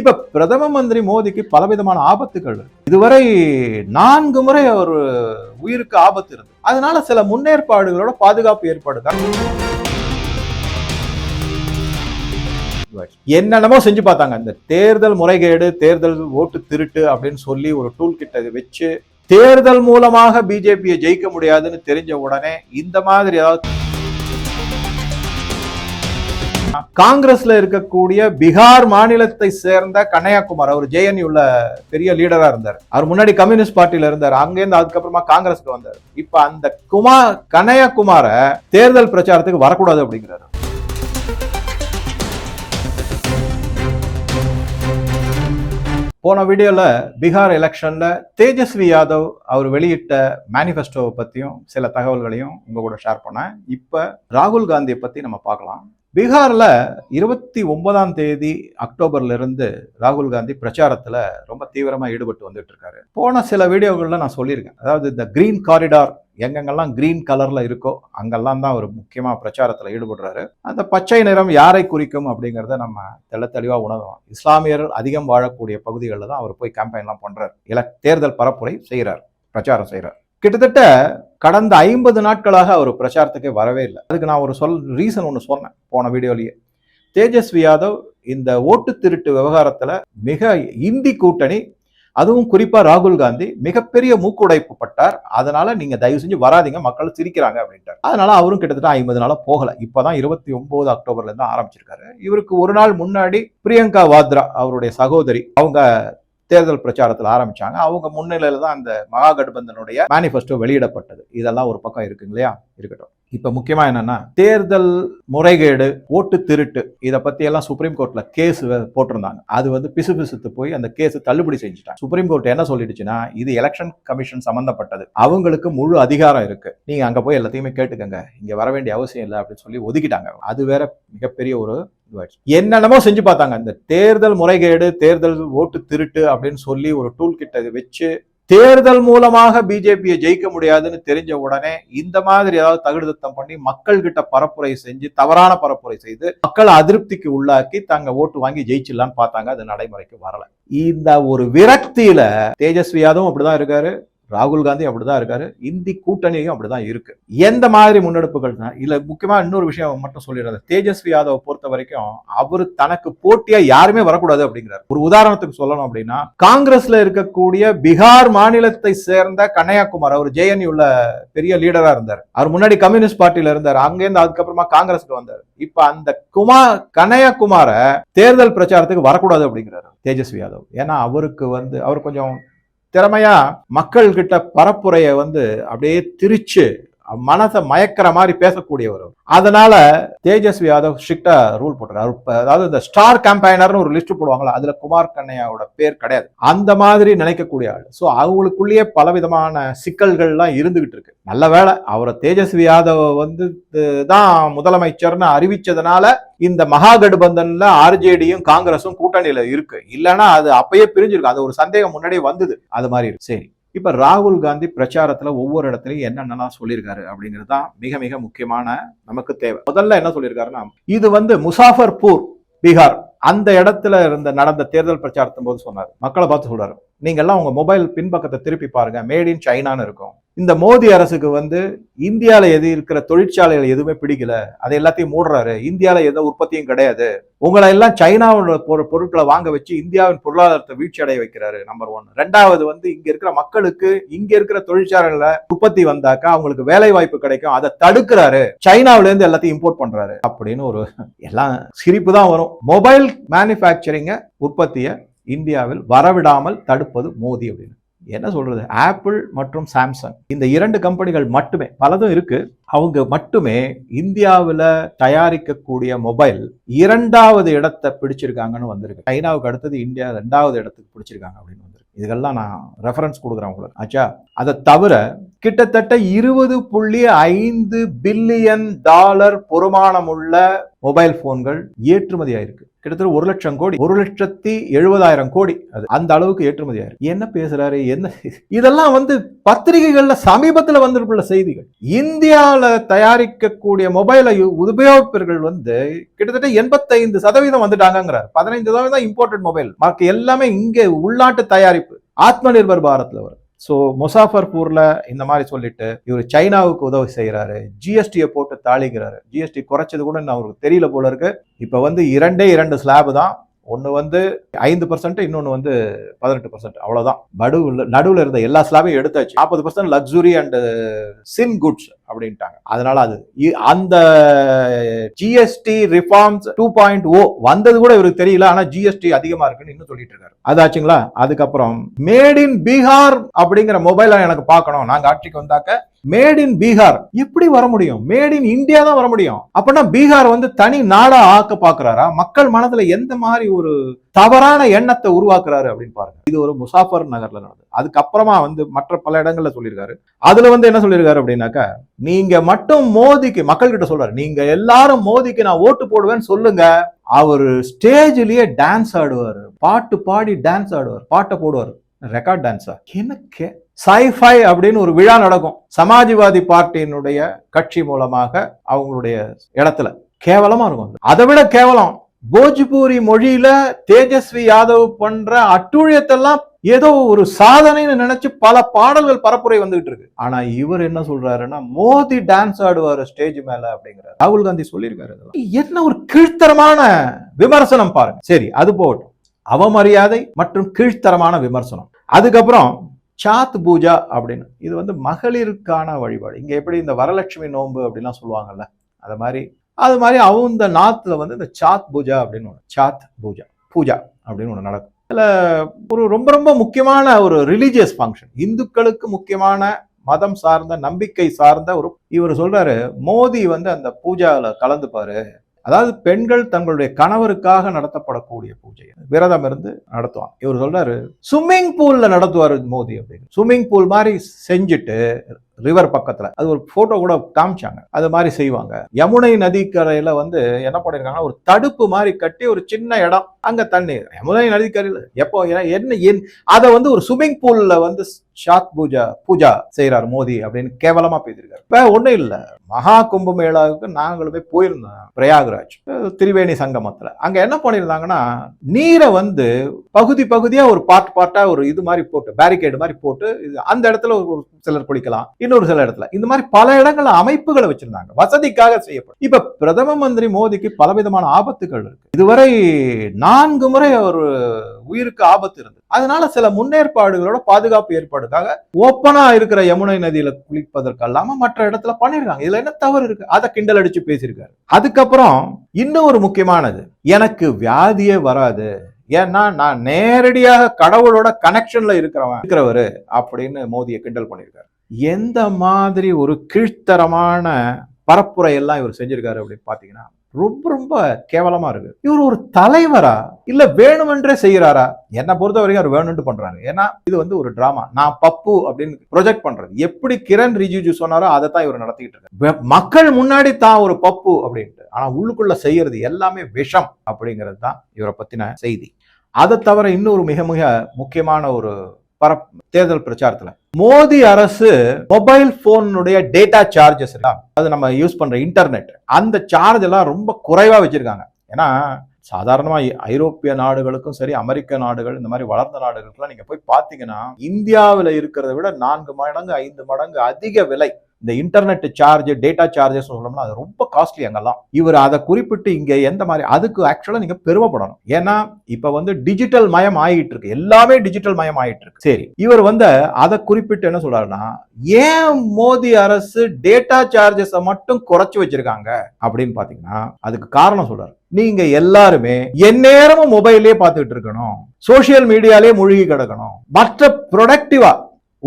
இப்ப பிரதம மந்திரி மோடிக்கு பலவிதமான ஆபத்துகள் இதுவரை 4 முறை அவர் உயிருக்கு ஆபத்து இருக்கு. அதனால சில முன்னேற்பாடுகளோட பாதுகாப்பு ஏற்பாடுகள் என்னென்னமோ செஞ்சு பார்த்தாங்க. இந்த தேர்தல் முறைகேடு, தேர்தல் ஓட்டு திருட்டு அப்படின்னு சொல்லி ஒரு டூல் கிட்ட வச்சு தேர்தல் மூலமாக பிஜேபியை ஜெயிக்க முடியாதுன்னு தெரிஞ்ச உடனே இந்த மாதிரி ஏதாவது காங்கிரஸ்ல இருக்கக்கூடிய பீகார் மாநிலத்தை சேர்ந்த கன்னியாகுமார், அவர் ஜேஎன்யூல பெரிய லீடரா இருந்தார். அவர் முன்னாடி கம்யூனிஸ்ட் பார்ட்டியில இருந்தார். அங்கிருந்து அதுக்கப்புறமா காங்கிரஸ்க்கு வந்தார். இப்ப அந்த கன்னியாகுமார தேர்தல் பிரச்சாரத்துக்கு வரக்கூடாது அப்படிங்கிறாரு. போன வீடியோல பீகார் எலெக்ஷன்ல தேஜஸ்வி யாதவ் அவர் வெளியிட்ட மேனிஃபெஸ்டோவை பத்தியும் சில தகவல்களையும் உங்க கூட ஷேர் பண்ணேன். இப்ப ராகுல் காந்தியை பத்தி நம்ம பார்க்கலாம். பீகார்ல 29ஆம் தேதி அக்டோபர்ல இருந்து ராகுல் காந்தி பிரச்சாரத்துல ரொம்ப தீவிரமா ஈடுபட்டு வந்துட்டு இருக்காரு. போன சில வீடியோகள்ல நான் சொல்லியிருக்கேன். அதாவது இந்த கிரீன் காரிடார் எங்கெங்கெல்லாம் கிரீன் கலர்ல இருக்கோ அங்கெல்லாம் தான் அவர் முக்கியமா பிரச்சாரத்துல ஈடுபடுறாரு. அந்த பச்சை நிறம் யாரை குறிக்கும் அப்படிங்கிறத நம்ம தெளிவா உணர்வோம். இஸ்லாமியர் அதிகம் வாழக்கூடிய பகுதிகளில் தான் அவர் போய் கேம்பெயின்லாம் பண்றாரு. தேர்தல் பரப்புரை செய்யறாரு, பிரச்சாரம் செய்யறாரு. கிட்டத்தட்ட கடந்த 50 நாட்களாக அவர் பிரச்சாரத்துக்கே வரவே இல்லை. அதுக்கு நான் ஒரு ரீசன் ஒன்று சொன்னேன் போன வீடியோலயே. தேஜஸ்வி யாதவ் இந்த ஓட்டு திருட்டு விவகாரத்துல மிக இந்தி கூட்டணி, அதுவும் குறிப்பா ராகுல் காந்தி மிகப்பெரிய மூக்குடைப்பு பட்டார். அதனால நீங்க தயவு செஞ்சு வராதிங்க, மக்கள் சிரிக்கிறாங்க அப்படின்ட்டார். அதனால அவரும் கிட்டத்தட்ட 50 நாளா போகல. இப்பதான் 29 அக்டோபர்ல இருந்து ஆரம்பிச்சிருக்காரு. இவருக்கு ஒரு நாள் முன்னாடி பிரியங்கா வாத்ரா அவருடைய சகோதரி அவங்க தேர்தல் பிரச்சாரத்தில் ஆரம்பிச்சாங்க. அவங்க முன்னிலையில தான் அந்த மகாகட்பந்தனுடைய மேனிஃபெஸ்டோ வெளியிடப்பட்டது. இதெல்லாம் ஒரு பக்கம் இருக்குங்க இல்லையா, இருக்கட்டும். இப்ப முக்கியமா என்னன்னா, தேர்தல் முறைகேடு, ஓட்டு திருட்டு இதை பத்தி எல்லாம் சுப்ரீம் கோர்ட்ல கேஸ் போட்டிருந்தாங்க. அது பிசுபிசுத்து போய் அந்த கேஸ் தள்ளுபடி செஞ்சுட்டாங்க. சுப்ரீம் கோர்ட் என்ன சொல்லிடுச்சுன்னா, இது எலெக்ஷன் கமிஷன் சம்பந்தப்பட்டது, அவங்களுக்கு முழு அதிகாரம் இருக்கு, நீங்க அங்க போய் எல்லாத்தையுமே கேட்டுக்கங்க, இங்க வர வேண்டிய அவசியம் இல்லை அப்படின்னு சொல்லி ஒதுக்கிட்டாங்க. அது வேற மிகப்பெரிய ஒரு என்னென்னமோ செஞ்சு பார்த்தாங்க. இந்த தேர்தல் முறைகேடு, தேர்தல் ஓட்டு திருட்டு அப்படின்னு சொல்லி ஒரு டூல் கிட்ட வச்சு தேர்தல் மூலமாக பிஜேபியை ஜெயிக்க முடியாதுன்னு தெரிஞ்ச உடனே இந்த மாதிரி ஏதாவது தகுதித்தம் பண்ணி மக்கள் கிட்ட பரப்புரை செஞ்சு, தவறான பரப்புரை செய்து மக்கள் அதிருப்திக்கு உள்ளாக்கி தாங்க ஓட்டு வாங்கி ஜெயிச்சிடலான்னு பார்த்தாங்க. அது நடைமுறைக்கு வரல. இந்த ஒரு விரக்தியில தேஜஸ்வி யாதவும் அப்படிதான் இருக்காரு, ராகுல் காந்தி அப்படிதான் இருக்காரு, இந்தி கூட்டணியும் அப்படிதான் இருக்கு. எந்த மாதிரி முன்னெடுப்புகள் இல்ல. முக்கியமா இன்னொரு விஷயம் மட்டும் சொல்லிடுறது, தேஜஸ்வி யாதவ் பொறுத்த வரைக்கும் அவரு தனக்கு போட்டியா யாருமே வரக்கூடாது அப்படிங்கிறார். ஒரு உதாரணத்துக்கு சொல்லணும் அப்படின்னா, காங்கிரஸ்ல இருக்கக்கூடிய பீகார் மாநிலத்தை சேர்ந்த கன்னியாகுமார், அவர் ஜேஎன்யூல பெரிய லீடரா இருந்தார். அவர் முன்னாடி கம்யூனிஸ்ட் பார்ட்டியில இருந்தார். அங்கிருந்து அதுக்கப்புறமா காங்கிரஸ்க்கு வந்தார். இப்ப அந்த கன்னியாகுமார தேர்தல் பிரச்சாரத்துக்கு வரக்கூடாது அப்படிங்கிறாரு தேஜஸ்வி யாதவ். ஏன்னா அவருக்கு அவர் கொஞ்சம் திறமையா மக்கள் கிட்ட பரப்புரைய அப்படியே திரிச்சு மனசை மயக்கிற மாதிரி பேசக்கூடியவர். அதனால தேஜஸ்வி யாதவ் ஸ்ட்ரிக்டா ரூல் போட்டார். அதாவது இந்த ஸ்டார் கேம்பெயினர்னு ஒரு லிஸ்ட் போடுவாங்களா, அதுல குமார் கண்ணையாவோட பேர் கிடையாது. அந்த மாதிரி நினைக்கக்கூடிய ஆள். சோ அவங்களுக்குள்ளேயே பலவிதமான சிக்கல்கள்லாம் இருந்துகிட்டு இருக்கு. நல்ல வேளை அவரை தேஜஸ்வி யாதவ் தான் முதலமைச்சர்னு அறிவிச்சதுனால இந்த மகாகட்பந்தன்ல ஆர்ஜேடியும் காங்கிரஸும் கூட்டணியில இருக்கு. இல்லைன்னா அது அப்பயே பிரிஞ்சிருக்கு. அது ஒரு சந்தேகம் முன்னாடியே வந்தது. அது மாதிரி இருக்கு. சரி, இப்ப ராகுல் காந்தி பிரச்சாரத்துல ஒவ்வொரு இடத்துலயும் என்னென்னலாம் சொல்லியிருக்காரு அப்படிங்கிறது தான் மிக மிக முக்கியமான நமக்கு தேவை. முதல்ல என்ன சொல்லியிருக்காருன்னா, இது முசாஃபர்பூர் பீகார் அந்த இடத்துல நடந்த தேர்தல் பிரச்சாரத்தின் போது சொன்னார். மக்களை பார்த்து சொல்றாரு, நீங்க எல்லாம் உங்க மொபைல் பின்பக்கத்தை திருப்பி பாருங்க, மேட் இன் சைனான்னு இருக்கும். இந்த மோடி அரசுக்கு இந்தியால எது இருக்கிற தொழிற்சாலைகள் எதுவுமே பிடிக்கல, அதை எல்லாத்தையும் மூடுறாரு. இந்தியால எந்த உற்பத்தியும் கிடையாது. உங்களை எல்லாம் சைனாவோட பொருட்களை வாங்க வச்சு இந்தியாவின் பொருளாதாரத்தை வீழ்ச்சி அடைய வைக்கிறாரு. நம்பர் 1. 2வது இங்க இருக்கிற மக்களுக்கு இங்க இருக்கிற தொழிற்சாலைகளை உற்பத்தி வந்தாக்கா அவங்களுக்கு வேலை வாய்ப்பு கிடைக்கும், அதை தடுக்கிறாரு. சைனாவில இருந்து எல்லாத்தையும் இம்போர்ட் பண்றாரு அப்படின்னு ஒரு எல்லாம் சிரிப்பு தான் வரும். மொபைல் மேனுஃபேக்சரிங்க உற்பத்தியை இந்தியாவில் வரவிடாமல் தடுப்பது மோடி அப்படின்னு. என்ன சொல்றது, ஆப்பிள் மற்றும் சாம்சங் இந்த 2 கம்பெனிகள் மட்டுமே, பலதும் இருக்கு, அவங்க மட்டுமே இந்தியாவில் தயாரிக்கக்கூடிய மொபைல் 2வது இடத்தை பிடிச்சிருக்காங்கன்னு வந்திருக்கு. சைனாவுக்கு அடுத்தது இந்தியா 2வது இடத்துக்கு பிடிச்சிருக்காங்க அப்படின்னு வந்திருக்கு. இதுக்கெல்லாம் நான் ரெஃபரன்ஸ் கொடுக்குறேன் உங்களுக்கு. ஆச்சா, அதை தவிர கிட்டத்தட்ட $20.5 பில்லியன் பொறுமானம் உள்ள மொபைல் போன்கள் ஏற்றுமதி ஆயிருக்கு. கிட்டத்தட்ட 1 லட்சம் கோடி, 1,70,000 கோடி, அது அந்த அளவுக்கு ஏற்றுமதி ஆயிருக்கு. என்ன பேசுறாரு, என்ன இதெல்லாம் பத்திரிகைகள்ல சமீபத்தில் வந்திருக்குள்ள செய்திகள். இந்தியாவில தயாரிக்கக்கூடிய மொபைலை உபயோகிப்பவர்கள் கிட்டத்தட்ட 85% வந்துட்டாங்கிறார். 15% இம்போர்ட்டட் மொபைல், பாக்கி எல்லாமே இங்கே உள்நாட்டு தயாரிப்பு, ஆத்ம நிர்பர் பாரத்ல வரும். ஸோ முசாஃபர்பூர்ல இந்த மாதிரி சொல்லிட்டு இவர் சைனாவுக்கு உதவி செய்யறாரு, ஜிஎஸ்டியை போட்டு தாளிக்கிறாரு. ஜிஎஸ்டி குறைச்சது கூட அவருக்கு தெரியல போல இருக்கு. இப்ப 2 ஸ்லாப் தான், ஒன்னு 5%, இன்னொன்னு 18%, அவ்வளவுதான். நடுவுல இருந்த எல்லா ஸ்லாபையும் எடுத்தாச்சு. 40% லக்ஸுரி அண்ட் சின் குட்ஸ் அப்படின்ட்டாங்க. அதனால அது அந்த ஜிஎஸ்டி ரிஃபார்ம்ஸ் 2.0 வந்தது கூட இவருக்கு தெரியல. ஆனா ஜிஎஸ்டி அதிகமா இருக்குன்னு இன்னும் சொல்லிட்டு இருக்காரு. அதாச்சுங்களா. அதுக்கப்புறம் மேட் இன் பீகார் அப்படிங்கிற மொபைலை எனக்கு பார்க்கணும், நாங்க ஆட்சிக்கு வந்தாக்க மேட் இன் பீகார் எப்படி வர முடியும்? மேட் இன் இந்தியா தான் வர முடியும். அப்படின்னா பீகார் தனி நாடா ஆக்க பாக்குறாரா? மக்கள் மனதுல எந்த மாதிரி ஒரு தவறான எண்ணத்தை உருவாக்குறாரு அப்படின்னு பாருங்க. இது ஒரு முசாஃபர் நகர்ல நடந்தது. அதுக்கப்புறமா மற்ற பல இடங்கள்ல சொல்லியிருக்காரு. அதுல என்ன சொல்லியிருக்காரு அப்படின்னாக்கா, நீங்க மட்டும் மோதிக்கு, மக்கள் கிட்ட சொல்றாரு, நீங்க எல்லாரும் மோதிக்கு நான் ஓட்டு போடுவேன்னு சொல்லுங்க. அவர் ஸ்டேஜ்லயே டான்ஸ் ஆடுவாரு, பாட்டு பாடி டான்ஸ் ஆடுவார், பாட்டை போடுவார், ரெக்கார்ட் டான்ஸா. எனக்கு சைஃபை அப்படின்னு ஒரு விழா நடக்கும் சமாஜ்வாதி பார்ட்டியினுடைய கட்சி மூலமாக அவங்களுடைய இடத்துல. கேவலமா இருக்கும். அதை விட கேவலம், போஜ்பூரி மொழியில தேஜஸ்வி யாதவ் பண்ற அட்டூழியத்தெல்லாம் ஏதோ ஒரு சாதனைன்னு நினைச்சு பல பாடல்கள் பரப்புரை வந்துகிட்டு இருக்கு. ஆனா இவர் என்ன சொல்றாருன்னா, மோடி டான்ஸ் ஆடுவாரு ஸ்டேஜ் மேல அப்படிங்கிறார். ராகுல் காந்தி சொல்லியிருக்காரு. என்ன ஒரு கீழ்த்தரமான விமர்சனம் பாருங்க. சரி, அது போகட்டும். அவமரியாதை மற்றும் கீழ்த்தரமான விமர்சனம். அதுக்கப்புறம் சாத் பூஜா அப்படின்னு, இது மகளிருக்கான வழிபாடு. இங்க எப்படி இந்த வரலட்சுமி நோன்பு அப்படின்லாம் சொல்லுவாங்கல்ல, அது மாதிரி அவங்க நாத்துல இந்த சாத் பூஜா அப்படின்னு ஒன்று, சாத் பூஜா அப்படின்னு ஒன்று நடக்கும். இதுல ஒரு ரொம்ப ரொம்ப முக்கியமான ஒரு ரிலீஜியஸ் ஃபங்க்ஷன், இந்துக்களுக்கு முக்கியமான மதம் சார்ந்த நம்பிக்கை சார்ந்த ஒரு, இவர் சொல்றாரு மோடி அந்த பூஜால கலந்துப்பாரு. அதாவது பெண்கள் தங்களுடைய கணவருக்காக நடத்தப்படக்கூடிய பூஜை, விரதம் இருந்து நடத்துவாங்க. இவர் சொல்றாரு ஸ்விம்மிங் பூல்ல நடத்துவாரு மோடி அப்படின்னு. ஸ்விம்மிங் பூல் மாதிரி செஞ்சுட்டு ரிவர் பக்கத்துல, அது ஒரு போட்டோ கூட காமிச்சாங்க, அது மாதிரி செய்வாங்க. யமுனை நதிக்கரையில என்ன பண்ணிருக்காங்கன்னா, ஒரு தடுப்பு மாதிரி கட்டி ஒரு சின்ன இடம், அங்க தண்ணீர். யமுனை நதிக்கரையில எப்போ என்ன அதை ஒரு ஸ்விம்மிங் பூல்ல சாத் பூஜா செய்யறாரு மோடி அப்படின்னு கேவலமா பேசியிருக்காரு. இப்ப ஒண்ணும் இல்ல, மகா கும்பமேளாவுக்கு நாங்களுமே போயிருந்தோம் பிரயாக்ராஜ் திரிவேணி சங்கமத்துல. அங்க என்ன பண்ணிருந்தாங்கன்னா, நீரை பகுதி பகுதியா ஒரு பார்ட்டா ஒரு இது மாதிரி போட்டு, பேரிகேடு மாதிரி போட்டு, அந்த இடத்துல ஒரு சிலர் குளிக்கலாம், இன்னொரு சில இடத்துல இந்த மாதிரி பல இடங்கள்ல அமைப்புகளை வச்சிருந்தாங்க, வசதிக்காக செய்யப்படும். இப்ப பிரதம மந்திரி மோடிக்கு பலவிதமான ஆபத்துகள் இருக்கு. இதுவரை 4 முறை ஒரு உயிருக்கு ஆபத்து இருந்தது. அதனால சில முன்னேற்பாடுகளோட பாதுகாப்பு ஏற்பாடுக்காக ஓப்பனா இருக்கிற யமுனை நதியில குளிப்பதற்கல்லாம மற்ற இடத்துல பண்ணிருக்காங்க. இதுல என்ன தவறு இருக்கு? அதை கிண்டல் அடிச்சு பேசியிருக்காரு. அதுக்கப்புறம் இன்னும் ஒரு முக்கியமானது, எனக்கு வியாதியே வராது, ஏன்னா நான் நேரடியாக கடவுளோட கனெக்ஷன்ல இருக்கிறவரு அப்படின்னு மோடியை கிண்டல் பண்ணியிருக்காரு. எந்த மாதிரி ஒரு கீழ்த்தரமான பரப்புரை எல்லாம் இவர் செஞ்சிருக்காரு அப்படின்னு பாத்தீங்கன்னா, ரொம்ப ரொம்ப கேவலமா இருக்கு. இவர் ஒரு தலைவரா இல்ல வேணுமென்றே செய்யறாரா? என்ன பொறுத்த வரைக்கும் அவர் வேணும்னு பண்றாரு. ஏன்னா இது ஒரு டிராமா. நான் பப்பு அப்படின்னு ப்ரொஜெக்ட் பண்றது, எப்படி கிரண் ரிஜிஜு சொன்னாரோ அதை தான் இவர் நடத்திட்டு இருக்காரு. மக்கள் முன்னாடி தான் ஒரு பப்பு அப்படின்ட்டு, ஆனா உள்ளுக்குள்ள செய்யறது எல்லாமே விஷம் அப்படிங்கிறது தான் இவரை பத்தின செய்தி. அதை தவிர இன்னொரு மிக மிக முக்கியமான ஒரு தேர்தல் பிரச்சாரத்துல, மோடி அரசு மொபைல் போனுடைய டேட்டா சார்ஜஸ், அது நம்ம யூஸ் பண்ற இன்டர்நெட், அந்த சார்ஜ் எல்லாம் ரொம்ப குறைவா வச்சிருக்காங்க. ஏன்னா சாதாரணமா ஐரோப்பிய நாடுகளுக்கும் சரி, அமெரிக்க நாடுகள், இந்த மாதிரி வளர்ந்த நாடுகளுக்குலாம் நீங்க போய் பாத்தீங்கன்னா, இந்தியாவில இருக்கிறத விட 4 மடங்கு 5 மடங்கு அதிக விலை இந்த இன்டர்நெட் சார்ஜ், டேட்டா சார்ஜஸ் சொல்லணும்னா அது ரொம்ப காஸ்ட்லி அங்கெல்லாம். இவர் அதை குறிப்பிட்டு இங்க எந்த மாதிரி, அதுக்கு ஆக்சுவலா நீங்க பெருமைப்படணும். ஏன்னா இப்ப டிஜிட்டல் மயம் ஆகிட்டு இருக்கு, எல்லாமே டிஜிட்டல் மயம் ஆகிட்டு இருக்கு. சரி, இவர் அதை குறிப்பிட்டு என்ன சொல்றாருன்னா, ஏன் மோடி அரசு டேட்டா சார்ஜஸ் மட்டும் குறைச்சு வச்சிருக்காங்க அப்படின்னு பாத்தீங்கன்னா, அதுக்கு காரணம் சொல்றாரு. நீங்க எல்லாருமே எந்நேரமும் மொபைல்லே பார்த்துட்டு இருக்கணும், சோசியல் மீடியாலே மூழ்கி கிடக்கணும், மற்ற ப்ரொடக்டிவா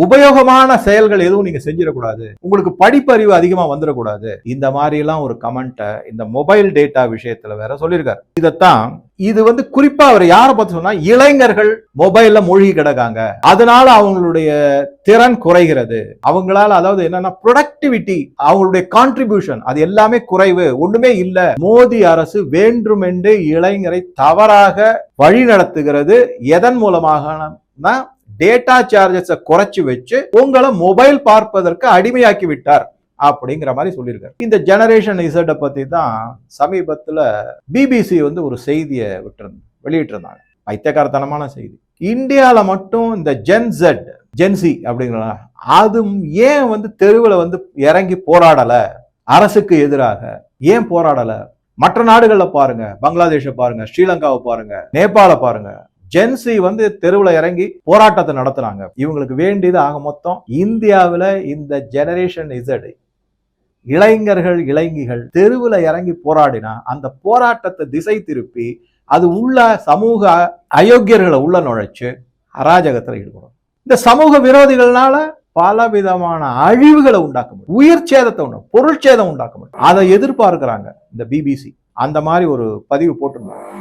உபயோகமான செயல்கள் எதுவும் நீங்க செஞ்சிடக்கூடாது, உங்களுக்கு படிப்பறிவு அதிகமா வந்துடக்கூடாது. இந்த மாதிரி எல்லாம் ஒரு கமெண்ட்டை இந்த மொபைல் டேட்டா விஷயத்துல வேற சொல்லியிருக்காரு. இதத்தான் இது குறிப்பா அவர் யாரை பத்தி சொன்னா, இளைஞர்கள் மொபைல்ல மூழ்கி கிடக்காங்க, அதனால அவங்களுடைய திறன் குறைகிறது, அவங்களால அதாவது என்னன்னா ப்ரொடக்டிவிட்டி, அவங்களுடைய கான்ட்ரிபியூஷன் அது எல்லாமே குறைவு, ஒண்ணுமே இல்ல. மோடி அரசு வேண்டுமென்று இளைஞரை தவறாக வழி நடத்துகிறது. எதன் மூலமாக டேட்டா சார்ஜஸ் குறைச்சு வச்சு உங்களை மொபைல் பார்ப்பதற்கு அடிமையாக்கி விட்டார் அப்படிங்கிற மாதிரி சொல்லியிருக்காரு. இந்த ஜெனரேஷன் இசட்டை பத்தி தான் சமீபத்துல பிபிசி ஒரு செய்தியை வெளியிட்டிருந்தாங்க. பைத்தியக்காரத்தனமான செய்தி. இந்தியால மட்டும் இந்த ஜென்சி அப்படிங்கிற அது ஏன் தெருவில் இறங்கி போராடல, அரசுக்கு எதிராக ஏன் போராடல? மற்ற நாடுகள்ல பாருங்க, பங்களாதேஷ பாருங்க, ஸ்ரீலங்காவை பாருங்க, நேபாள பாருங்க, ஜென்சி தெருவில் இறங்கி போராட்டத்தை நடத்துறாங்க. இவங்களுக்கு வேண்டியது ஆக மொத்தம் இந்தியாவில் இந்த ஜெனரேஷன் இசட் இளைஞர்கள் இளைஞிகள் தெருவில் இறங்கி போராடினா அந்த போராட்டத்தை திசை திருப்பி அது உள்ள சமூக அயோக்கியர்களை உள்ள நுழைச்சு அராஜகத்தில் ஈடுபடும். இந்த சமூக விரோதிகள்னால பல விதமான அழிவுகளை உண்டாக்க முடியும், உயிர் சேதத்தை உண்டாக்கும், பொருள் சேதம் உண்டாக்க முடியும். அதை எதிர்பார்க்கிறாங்க இந்த பிபிசி. அந்த மாதிரி ஒரு பதிவு போட்டிருந்தாங்க.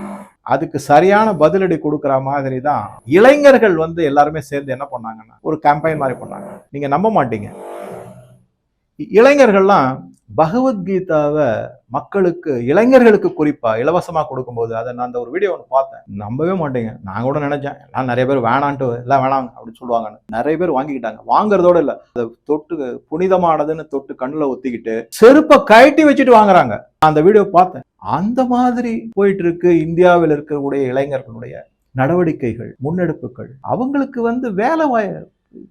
அதுக்கு சரியான பதிலடி கொடுக்குற மாதிரி தான் இளைஞர்கள் எல்லாருமே சேர்ந்து என்ன பண்ணாங்கன்னா ஒரு கேம்பெயின் மாதிரி பண்ணாங்க. நீங்க நம்ப மாட்டீங்க, இளைஞர்கள்லாம் பகவத்கீதாவை மக்களுக்கு, இளைஞர்களுக்கு குறிப்பா இலவசமா கொடுக்கும்போது அதை நான் அந்த ஒரு வீடியோ பார்த்தேன். நம்பவே மாட்டீங்க. நான் கூட நினைச்சேன் எல்லாம் நிறைய பேர் வேணான்ட்டு எல்லாம் வேணாங்க அப்படின்னு சொல்லுவாங்கன்னு. நிறைய பேர் வாங்கிக்கிட்டாங்க. வாங்குறதோட இல்ல, அதை தொட்டு புனிதமானதுன்னு தொட்டு கண்ணுல ஒத்திக்கிட்டு செருப்பை கழட்டி வச்சுட்டு வாங்குறாங்க. அந்த வீடியோ பார்த்தேன். அந்த மாதிரி போயிட்டு இருக்கு இந்தியாவில் இருக்கக்கூடிய இளைஞர்களுடைய நடவடிக்கைகள், முன்னெடுப்புகள். அவங்களுக்கு வேலை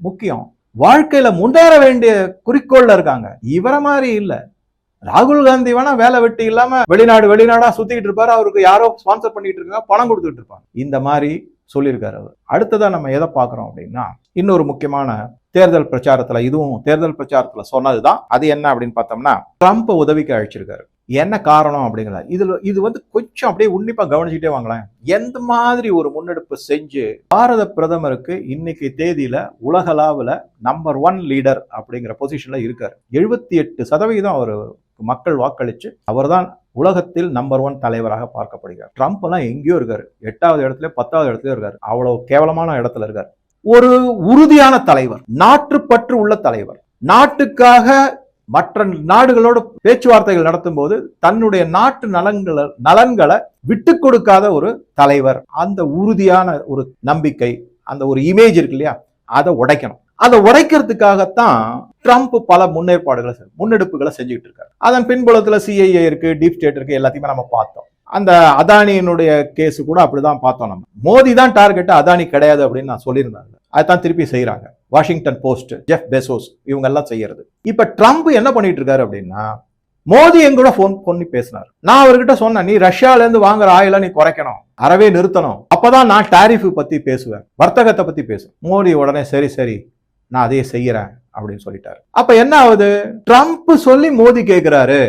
முக்கியம், வாழ்க்கையில முன்னேற வேண்டிய குறிக்கோள்ல இருக்காங்க. இவரை மாதிரி இல்ல. ராகுல் காந்தி வேணா வேலை வெட்டி இல்லாம வெளிநாடா சுத்திக்கிட்டு இருப்பாரு, அவருக்கு யாரோ ஸ்பான்சர் பண்ணிட்டு இருக்காங்க, பணம் கொடுத்துட்டு இருப்பாங்க. இந்த மாதிரி சொல்லியிருக்காரு அவர். அடுத்ததான் நம்ம எதை பார்க்கிறோம் அப்படின்னா, இன்னொரு முக்கியமான தேர்தல் பிரச்சாரத்துல, இதுவும் தேர்தல் பிரச்சாரத்துல சொன்னதுதான். அது என்ன அப்படின்னு பார்த்தோம்னா, ட்ரம்ப் உதவிக்கு அழைச்சிருக்காரு. என்ன காரணம் அப்படிங்கிறத இது கொஞ்சம் அப்படியே உன்னிப்பா கவனிச்சுட்டே வாங்களேன். எந்த மாதிரி ஒரு முன்னெடுப்பு செஞ்சு பாரத பிரதமருக்கு இன்னைக்கு தேதியில உலகளாவில் நம்பர் 1 லீடர் அப்படிங்கிற பொசிஷன்ல இருக்காரு. 78% அவர் மக்கள் வாக்களிச்சு அவர் தான் உலகத்தில் நம்பர் 1 தலைவராக பார்க்கப்படுகிறார். ட்ரம்ப் எல்லாம் எங்கேயோ இருக்காரு, 8வது இடத்துல 10வது இடத்துல இருக்காரு. அவ்வளவு கேவலமான இடத்துல இருக்காரு. ஒரு உறுதியான தலைவர், நாட்டுப்பற்று உள்ள தலைவர், நாட்டுக்காக மற்ற நாடுகளோட பேச்சுவார்த்தைகள் நடத்தும் போது தன்னுடைய நாட்டு நலன்களை விட்டு கொடுக்காத ஒரு தலைவர். அந்த உறுதியான ஒரு நம்பிக்கை, அந்த ஒரு இமேஜ் இருக்கு இல்லையா, அதை உடைக்கணும். அதை உடைக்கிறதுக்காகத்தான் ட்ரம்ப் பல முன்னெடுப்புகளை செஞ்சுக்கிட்டு இருக்காரு. அதன் பின்புலத்துல சிஐஏ இருக்கு, டீப் ஸ்டேட் இருக்கு, எல்லாத்தையுமே நம்ம பார்த்தோம். அந்த அதானியினுடைய கேஸ் கூட அப்படிதான் பார்த்தோம். நம்ம மோடி தான் டார்கெட், அதானி கிடையாது அப்படின்னு நான் சொல்லியிருந்தாங்க. அதான் திருப்பி செய்யறாங்க. வாஷிங்டன் போஸ்ட், ஜெஃப் பெசோஸ், இவங்க எல்லாம் செய்யறது. இப்ப ட்ரம்ப் என்ன பண்ணிட்டு இருக்காரு அப்படின்னா, மோடி எங்கூட போன் பண்ணி பேசினார். நான் அவர்கிட்ட சொன்னேன், நீ ரஷ்யால இருந்து வாங்குற ஆயில நீ குறைக்கணும், அறவே நிறுத்தணும், அப்பதான் நான் டாரிஃப் பத்தி பேசுவேன், வர்த்தகத்தை பத்தி பேசுவேன். மோடி உடனே சரி நான் அதையே செய்யறேன் அப்படின்னு சொல்லிட்டாரு. அப்ப என்ன ஆகுது, ட்ரம்ப் சொல்லி மோடி கேட்கிறாரு.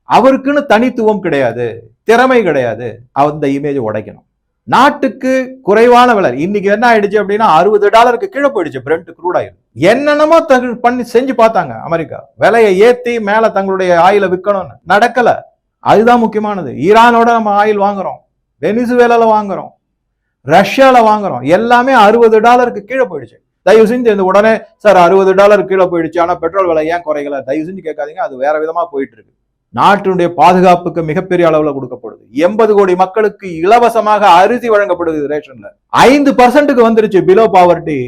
அவருக்குன்னு தனித்துவம் கிடையாது, திறமை கிடையாது. அந்த இமேஜ் உடைக்கணும். நாட்டுக்கு குறைவான விலை. இன்னைக்கு என்ன ஆயிடுச்சு அப்படின்னா, $60 கீழே போயிடுச்சு பிரெண்ட் க்ரூட் ஆயில். என்னென்னமோ பண்ணி செஞ்சு பார்த்தாங்க அமெரிக்கா, விலையை ஏத்தி மேல தங்களுடைய ஆயில விற்கணும்னு. நடக்கல. அதுதான் முக்கியமானது. ஈரானோட நம்ம ஆயில் வாங்குறோம், வெனிசுவேலால வாங்குறோம், ரஷ்யால வாங்குறோம், எல்லாமே $60 கீழே போயிடுச்சு. தயவு செஞ்சு இந்த உடனே சார் $60 கீழே போயிடுச்சு, ஆனா பெட்ரோல் விலை ஏன் குறைக்கல, தயவு செஞ்சு கேட்காதீங்க. அது வேற விதமா போயிட்டு இருக்கு. நாட்டினுடைய பாதுகாப்புக்கு மிகப்பெரிய அளவுல கொடுக்கப்படுது. 80 கோடி மக்களுக்கு இலவசமாக அரிசி வழங்கப்படுது ரேஷன்ல. 5% வந்துருச்சு பிலோ பாவர்ட்டி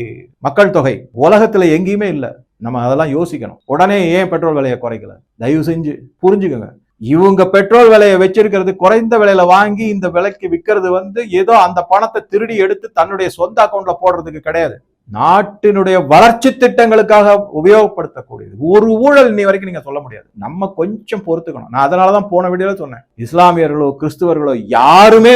மக்கள் தொகை. உலகத்துல எங்கேயுமே இல்ல. நம்ம அதெல்லாம் யோசிக்கணும். உடனே ஏன் பெட்ரோல் விலையை குறைக்கல, தயவு செஞ்சு புரிஞ்சுக்கோங்க. இவங்க பெட்ரோல் விலையை வச்சிருக்கிறது, குறைந்த விலையில வாங்கி இந்த விலைக்கு விற்கிறது ஏதோ அந்த பணத்தை திருடி எடுத்து தன்னுடைய சொந்த அக்கௌண்ட்ல போடுறதுக்கு கிடையாது. நாட்டினுடைய வளர்ச்சி திட்டங்களுக்காக உபயோகப்படுத்தக்கூடியது. ஒரு ஊழல் இன்னி வரைக்கும் நீங்க சொல்ல முடியாது. நம்ம கொஞ்சம் பொறுத்துக்கணும். நான் அதனாலதான் போன வீடியோல சொன்னேன், இஸ்லாமியர்களோ கிறிஸ்துவர்களோ யாருமே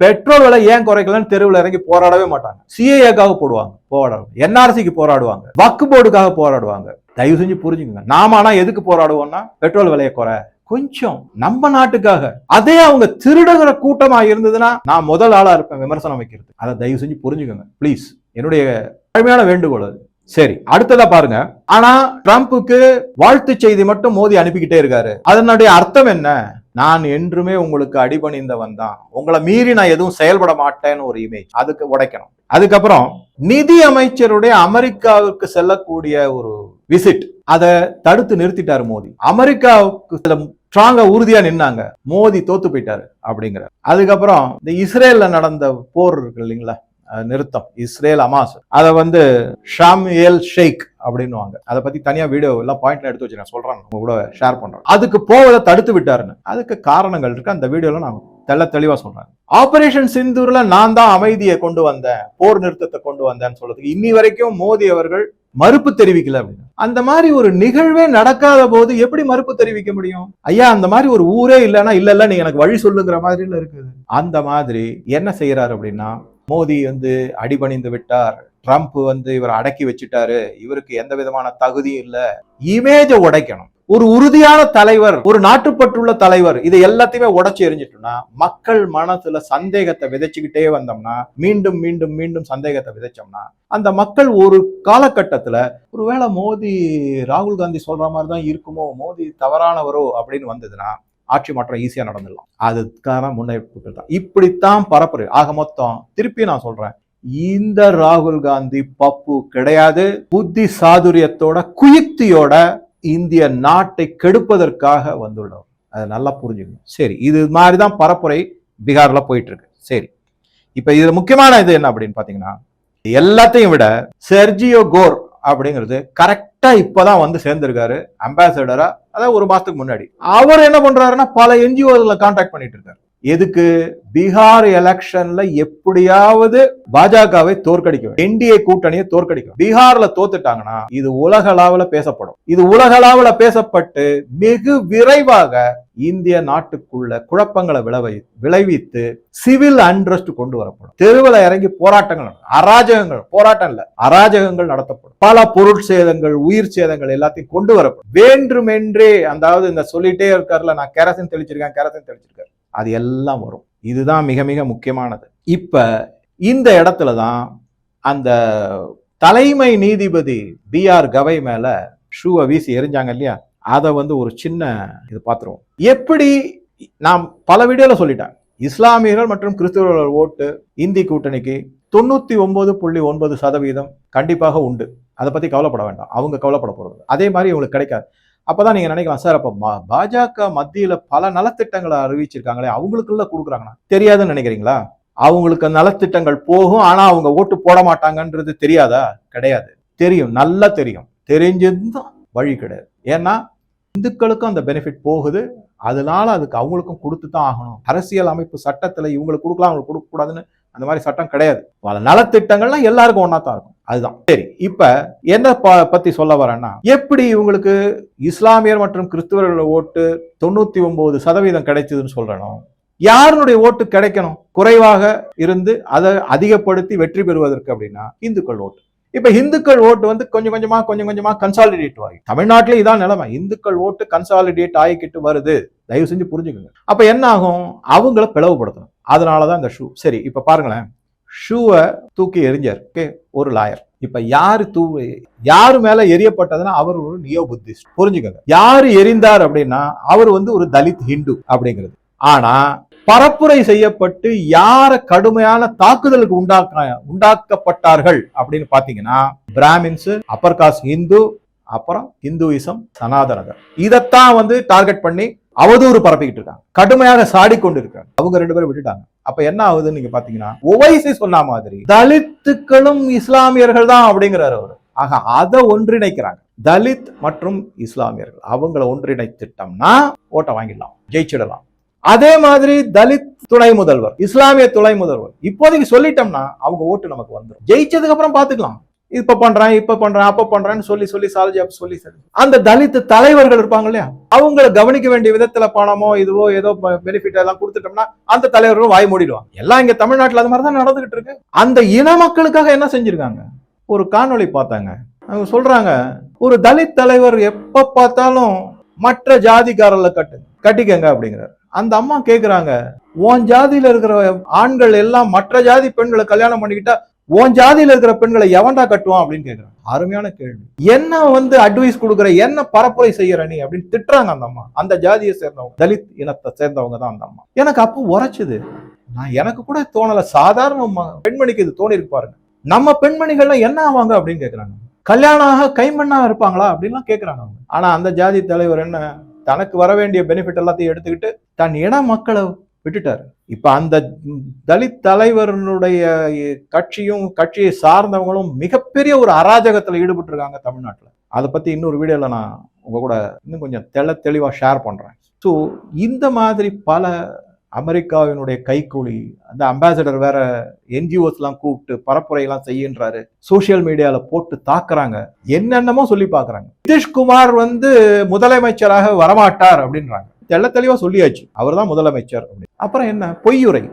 பெட்ரோல் விலை ஏன் குறைக்கலன்னு தெருவில் இறங்கி போராடவே மாட்டாங்க. சிஏஏக்காக போராடுவாங்க, என்ஆர்சிக்கு போராடுவாங்க, வக்ஃப் போர்டுக்காக போராடுவாங்க. தயவு செஞ்சு புரிஞ்சுக்கோங்க. நாம ஆனா எதுக்கு போராடுவோம்னா, பெட்ரோல் விலையை குறை, கொஞ்சம் நம்ம நாட்டுக்காக. அதே அவங்க திருடுகிற கூட்டமா இருந்ததுன்னா நான் முதல் ஆளா இருப்பேன் விமர்சனம் வைக்கிறது. அதை தயவு செஞ்சு புரிஞ்சுக்கோங்க ப்ளீஸ். என்னுடைய தாழ்மையான வேண்டுகோள் அது. சரி, அடுத்ததா பாருங்க. ஆனா ட்ரம்புக்கு வாழ்த்து செய்தி மட்டும் மோடி அனுப்பிக்கிட்டே இருக்காரு. அதனுடைய அர்த்தம் என்ன? நான் என்றுமே உங்களுக்கு அடிபணிந்தவன் தான், உங்களை மீறி நான் எதுவும் செயல்பட மாட்டேன்னு ஒரு இமேஜ். அதுக்கு உடைக்கணும். அதுக்கப்புறம் நிதி அமைச்சருடைய அமெரிக்காவுக்கு செல்லக்கூடிய ஒரு விசிட், அதை தடுத்து நிறுத்திட்டாரு மோடி. அமெரிக்காவுக்கு ஸ்ட்ராங்கா உறுதியா நின்னாங்க, மோடி தோத்து போயிட்டாரு அப்படிங்கிற. அதுக்கப்புறம் இந்த இஸ்ரேல்ல நடந்த போர் இருக்கு இல்லைங்களா, நிறுத்தம், இஸ்ரேல் அமாஸ், அதை வந்து ஷாம் ஏல் ஷேக் அப்படின்னுவாங்க. அதை பத்தி தனியா வீடியோ எல்லாம் பாயிண்ட்ல எடுத்து வச்சு நான் சொல்றேன், உங்க கூட ஷேர் பண்றேன். அதுக்கு போவதை தடுத்து விட்டாருன்னு அதுக்கு காரணங்கள் இருக்கு, அந்த வீடியோல நான் தெளிவா சொல்றேன். ஆபரேஷன் சிந்தூர்ல நான் தான் அமைதியை கொண்டு வந்தேன், போர் நிறுத்தத்தை கொண்டு வந்தேன்னு சொல்றதுக்கு இன்னி வரைக்கும் மோடி அவர்கள் மறுப்பு தெரிவிக்கல அப்படின்னு. அந்த மாதிரி ஒரு நிகழ்வே நடக்காத போது எப்படி மறுப்பு தெரிவிக்க முடியும்? ஐயா, அந்த மாதிரி ஒரு ஊரே இல்லைன்னா இல்ல நீங்க எனக்கு வழி சொல்லுங்கிற மாதிரி இருக்குது. அந்த மாதிரி என்ன செய்யறாரு அப்படின்னா, மோடி வந்து அடிபணிந்து விட்டார், ட்ரம்ப் வந்து இவரை அடக்கி வச்சுட்டாரு, இவருக்கு எந்த விதமான தகுதியும் இல்ல, இமேஜ உடைக்கணும். ஒரு உறுதியான தலைவர், ஒரு நாட்டுப்பற்றுள்ள தலைவர், இதை எல்லாத்தையுமே உடைச்சு எரிஞ்சிட்டோம்னா மக்கள் மனசுல சந்தேகத்தை விதைச்சுக்கிட்டே வந்தோம்னா, மீண்டும் மீண்டும் மீண்டும் சந்தேகத்தை விதைச்சோம்னா, அந்த மக்கள் ஒரு காலகட்டத்துல ஒருவேளை மோடி ராகுல் காந்தி சொல்ற மாதிரி தான் இருக்குமோ, மோடி தவறானவரோ அப்படின்னு வந்ததுன்னா ஆட்சி மாற்றம் ஈஸியா நடந்துடலாம். அதுக்கான முன்னெடுப்புகள் தான் இப்படித்தான் பரப்புரை. ஆக மொத்தம் திருப்பி நான் சொல்றேன், இந்த ராகுல் காந்தி பப்பு கிடையாது. புத்தி சாதுரியத்தோட குயுக்தியோட இந்திய நாட்டை கெடுப்பதற்காக வந்துள்ளவர். அதை நல்லா புரிஞ்சுக்கணும். சரி, இது மாதிரிதான் பரப்புரை பீகார்ல போயிட்டு இருக்கு. சரி, இப்ப இதுல முக்கியமான இது என்ன அப்படின்னு பாத்தீங்கன்னா, எல்லாத்தையும் விட செர்ஜியோ கோர் அப்படிங்கிறது கரெக்டா இப்பதான் வந்து சேர்ந்திருக்காரு அம்பாசடரா, அதாவது ஒரு மாசத்துக்கு முன்னாடி. அவர் என்ன பண்றாருன்னா, பல என்ஜிஓ கான்டாக்ட் பண்ணிட்டு இருக்காரு. எதுக்கு? பீகார் எலெக்ஷன்ல எப்படியாவது பாஜகவை தோற்கடிக்க, என்டிஏ கூட்டணியை தோற்கடிக்கும். பீகார்ல தோத்துட்டாங்கன்னா இது உலக அளவுல பேசப்படும். இது உலக அளவுல பேசப்பட்டு வெகு விரைவாக இந்திய நாட்டுக்குள்ள குழப்பங்களை விளைவித்து சிவில் அன்ரெஸ்ட் கொண்டு வரப்படும். தெருவில் இறங்கி போராட்டங்கள், அராஜகங்கள், போராட்டம் இல்ல அராஜகங்கள் நடத்தப்படும். பல பொருள் சேதங்கள், உயிர் சேதங்கள் எல்லாத்தையும் கொண்டு வரப்படும். வேண்டுமென்றே, அதாவது இந்த சொல்லிட்டே இருக்காருல, நான் கேரசின் தெளிச்சிருக்கேன், அது எல்லாம் வரும். இதுதான் மிக மிக முக்கியமானது. இப்ப இந்த இடத்துலதான் அந்த தலைமை நீதிபதி BR கவை மேல ஷூவை வீசி எரிஞ்சாங்க இல்லையா, அதை வந்து ஒரு சின்ன இது பார்த்துருவோம். எப்படி நாம் பல வீடியோல சொல்லிட்டேன், இஸ்லாமியர்கள் மற்றும் கிறிஸ்தவர்கள் ஓட்டு இந்தி கூட்டணிக்கு 99.9% கண்டிப்பாக உண்டு. அதை பத்தி கவலைப்பட வேண்டாம், அவங்க கவலைப்பட போறது. அதே மாதிரி இவங்களுக்கு கிடைக்காது. அப்பதான் நீங்க நினைக்கலாம், சார் அப்ப பாஜக மத்தியில பல நலத்திட்டங்களை அறிவிச்சிருக்காங்களே, அவங்களுக்குள்ள கொடுக்குறாங்கன்னா தெரியாதுன்னு நினைக்கிறீங்களா? அவங்களுக்கு நலத்திட்டங்கள் போகும், ஆனா அவங்க ஓட்டு போட மாட்டாங்கன்றது தெரியாதா? கிடையாது, தெரியும், நல்லா தெரியும். தெரிஞ்சதுதான் வழி கிடையாது. ஏன்னா இந்துக்களுக்கும் அந்த பெனிஃபிட் போகுது, அதனால அதுக்கு அவங்களுக்கும் கொடுத்து தான் ஆகணும். அரசியல் அமைப்பு சட்டத்துல இவங்களுக்கு கொடுக்கலாம், அவங்களுக்கு கொடுக்க கூடாதுன்னு அந்த மாதிரி சட்டம் கிடையாது. பல நலத்திட்டங்கள்லாம் எல்லாருக்கும் ஒன்னா தான் இருக்கும். அதுதான். சரி, இப்ப என்ன பத்தி சொல்ல வரேன்னா, எப்படி இவங்களுக்கு இஸ்லாமியர் மற்றும் கிறிஸ்தவர்கள் ஓட்டு 99% கிடைச்சதுன்னு சொல்றணும். யாருடைய ஓட்டு கிடைக்கணும் குறைவாக இருந்து அதை அதிகப்படுத்தி வெற்றி பெறுவதற்கு அப்படின்னா இந்துக்கள் ஓட்டு. இப்ப இந்துக்கள் ஓட்டு வந்து கொஞ்சம் கொஞ்சமா கன்சாலிடேட் ஆகி, தமிழ்நாட்டிலே இதான் நிலைமை, இந்துக்கள் ஓட்டு கன்சாலிடேட் ஆகிக்கிட்டு வருது. தயவு செஞ்சு புரிஞ்சுக்கோங்க. அப்ப என்ன ஆகும்? அவங்கள பிளவுபடுத்தணும். அதனாலதான் இந்த ஷூ. சரி, இப்ப பாருங்களேன், ஷூவை தூக்கி எரிஞ்சார் ஒரு லாயர். இப்ப யாரு மேல எரியப்பட்டதுன்னா அவர் ஒரு நியோ புத்திஸ்ட். புரிஞ்சுக்கோங்க, யாரு எரிந்தார் அப்படின்னா அவர் வந்து ஒரு தலித் ஹிந்து அப்படிங்கிறது. ஆனா பரப்புரை செய்யப்பட்டு யார கடுமையான தாக்குதலுக்கு உண்டாக்கப்பட்டார்கள் அப்படின்னு பாத்தீங்கன்னா, பிராமின்ஸ், அப்பர் காஸ்ட் ஹிந்து, அப்புறம் ஹிந்துயிசம், சனாதனர்கள், இதைத்தான் வந்து டார்கெட் பண்ணி அவதூறு பரப்பிக்கிட்டு இருக்காங்க, கடுமையாக சாடி கொண்டு இருக்காங்க. அவங்க 2 பேரும் விட்டுட்டாங்க. அப்ப என்ன ஆகுதுன்னு நீங்க பாத்தீங்கன்னா, ஓவைசி சொன்ன மாதிரி தலித்துக்களும் இஸ்லாமியர்கள் தான் அப்படிங்கிறாரு அவரு. ஆக அதை ஒன்றிணைக்கிறாங்க. தலித் மற்றும் இஸ்லாமியர்கள் அவங்கள ஒன்றிணைத்திட்டோம்னா ஓட்டை வாங்கிடலாம், ஜெயிச்சிடலாம். அதே மாதிரி தலித் துணை முதல்வர், இஸ்லாமிய துணை முதல்வர் இப்போதைக்கு சொல்லிட்டோம்னா அவங்க ஓட்டு நமக்கு வந்துடும். ஜெயிச்சதுக்கு அப்புறம் பாத்துக்கலாம், இப்ப பண்றேன் அப்ப பண்றேன்னு சொல்லி அந்த தலித் தலைவர்கள் இருப்பாங்க இல்லையா, அவங்களை கவனிக்க வேண்டிய விதத்துல பணமோ இதுவோ ஏதோ பெனிஃபிட் எல்லாம் கொடுத்துட்டோம்னா அந்த தலைவர்களும் வாய் மூடிடுவாங்க. எல்லாம் இங்க தமிழ்நாட்டுல அது மாதிரிதான் நடந்துகிட்டு இருக்கு. அந்த இன மக்களுக்காக என்ன செஞ்சிருக்காங்க, ஒரு காணொளி பார்த்தாங்க. அவங்க சொல்றாங்க, ஒரு தலித் தலைவர் எப்ப பார்த்தாலும் மற்ற ஜாதிக்காரர்ல கட்டிக்கங்க அப்படிங்கிறார். அந்த அம்மா கேக்குறாங்க, உன் ஜாதியில இருக்கிற ஆண்கள் எல்லாம் மற்ற ஜாதி பெண்களை கல்யாணம் பண்ணிக்கிட்டா உன் ஜாதியில இருக்கிற பெண்களை எவன்டா கட்டுவான் அப்படின்னு கேக்குறாங்க. அருமையான கேள்வி. என்ன அட்வைஸ் கொடுக்குற, என்ன பரப்புரை செய்யற நீ அப்படின்னு திட்டுறாங்க அந்த அம்மா. அந்த ஜாதியை சேர்ந்தவங்க, தலித் இனத்தை சேர்ந்தவங்க தான் அந்த அம்மா. எனக்கு அப்போ உரைச்சுது. எனக்கு கூட தோணல, சாதாரண பெண்மணிக்கு இது தோணி இருக்கு பாருங்க. நம்ம பெண்மணிகள்லாம் என்ன ஆவாங்க அப்படின்னு கேக்குறாங்க. கல்யாணம் ஆக கைமண்ணா இருப்பாங்களா அப்படின்லாம் கேட்கறாங்க அவங்க. ஆனா அந்த ஜாதி தலைவர் என்ன, தனக்கு வர வேண்டிய பெனிஃபிட் எல்லாத்தையும் எடுத்துக்கிட்டு தன் இன மக்களை விட்டுட்டாரு. இப்ப அந்த தலித் தலைவருடைய கட்சியும் கட்சியை சார்ந்தவங்களும் மிகப்பெரிய ஒரு அராஜகத்துல ஈடுபட்டு இருக்காங்க தமிழ்நாட்டுல. அதை பத்தி இன்னொரு வீடியோல நான் உங்க கூட இன்னும் கொஞ்சம் தெளிவா ஷேர் பண்றேன். ஸோ இந்த மாதிரி பல அமெரிக்காவினுடைய கைக்கூலி, அந்த அம்பாசடர் வேற என்ஜிஓஸ் எல்லாம் கூப்பிட்டு பரப்புரை எல்லாம் செய்யன்றாரு, சோசியல் மீடியால போட்டு தாக்குறாங்க, என்னென்னமோ சொல்லி பாக்குறாங்க. நிதிஷ்குமார் முதலமைச்சராக வரமாட்டார் அப்படின்றாங்க. தெளிவா சொல்லியாச்சு, அவர் தான் முதலமைச்சர். அப்புறம் என்ன பொய்யுரை.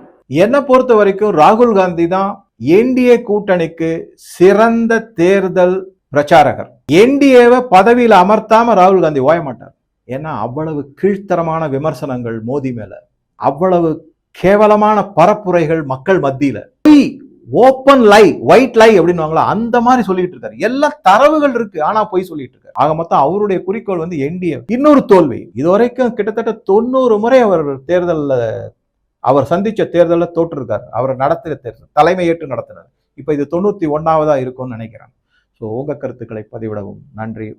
என்ன பொறுத்த வரைக்கும் ராகுல் காந்தி தான் என்டிஏ கூட்டணிக்கு சிறந்த தேர்தல் பிரச்சாரகர். என்டிஏவை பதவியில் அமர்த்தாம ராகுல் காந்தி ஓய மாட்டார். ஏன்னா அவ்வளவு கீழ்த்தரமான விமர்சனங்கள் மோடி மேல, அவ்வளவு கேவலமான பரப்புரைகள் மக்கள் மத்தியில, ஓப்பன் லை, ஒயிட் லை அப்படின்னு அந்த மாதிரி சொல்லிட்டு இருக்காரு. எல்லா தரவுகள் இருக்கு, ஆனா போய் சொல்லிட்டு இருக்காரு. ஆக மொத்தம் அவருடைய குறிக்கோள் என்டிஏ. இன்னொரு தோல்வி. இதுவரைக்கும் கிட்டத்தட்ட 90 முறை அவர் சந்திச்ச தேர்தலில் தோற்றிருக்காரு. அவர் நடத்தின தேர்தல் தலைமை ஏற்று நடத்தினார். இப்ப இது 91வதா இருக்கும்னு நினைக்கிறேன். ஸோ உங்க கருத்துக்களை பதிவிடவும் நன்றி.